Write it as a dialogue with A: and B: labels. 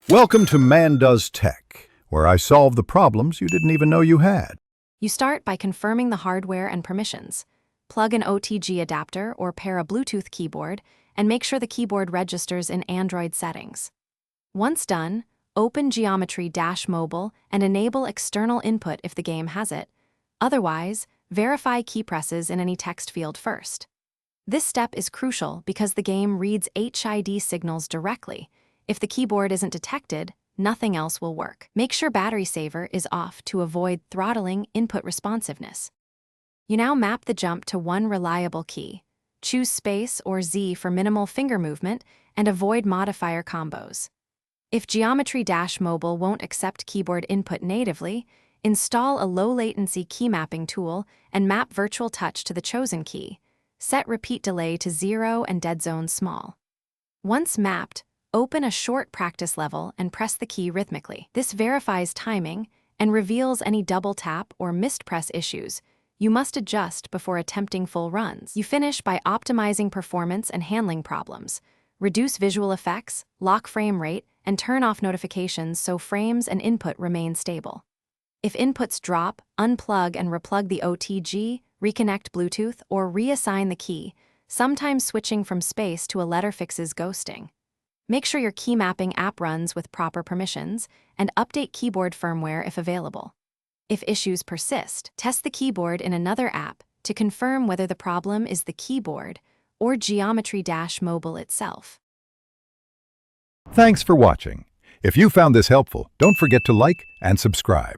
A: Welcome to Man Does Tech, where I solve the problems you didn't even know you had.
B: You start by confirming the hardware and permissions. Plug an OTG adapter or pair a Bluetooth keyboard and make sure the keyboard registers in Android settings. Once done, open Geometry-Mobile and enable external input if the game has it. Otherwise, verify key presses in any text field first. This step is crucial because the game reads HID signals directly. If the keyboard isn't detected, nothing else will work. Make sure battery saver is off to avoid throttling input responsiveness. You now map the jump to one reliable key. Choose space or Z for minimal finger movement and avoid modifier combos. If Geometry-Mobile won't accept keyboard input natively, install a low-latency key mapping tool and map virtual touch to the chosen key. Set repeat delay to 0 and dead zone small. Once mapped, open a short practice level and press the key rhythmically. This verifies timing and reveals any double tap or missed press issues you must adjust before attempting full runs. You finish by optimizing performance and handling problems. Reduce visual effects, lock frame rate, and turn off notifications so frames and input remain stable. If inputs drop, unplug and replug the OTG, reconnect Bluetooth, or reassign the key. Sometimes switching from space to a letter fixes ghosting. Make sure your key mapping app runs with proper permissions, and update keyboard firmware if available. If issues persist, test the keyboard in another app to confirm whether the problem is the keyboard or Geometry-Mobile itself.
A: Thanks for watching. If you found this helpful, don't forget to like and subscribe.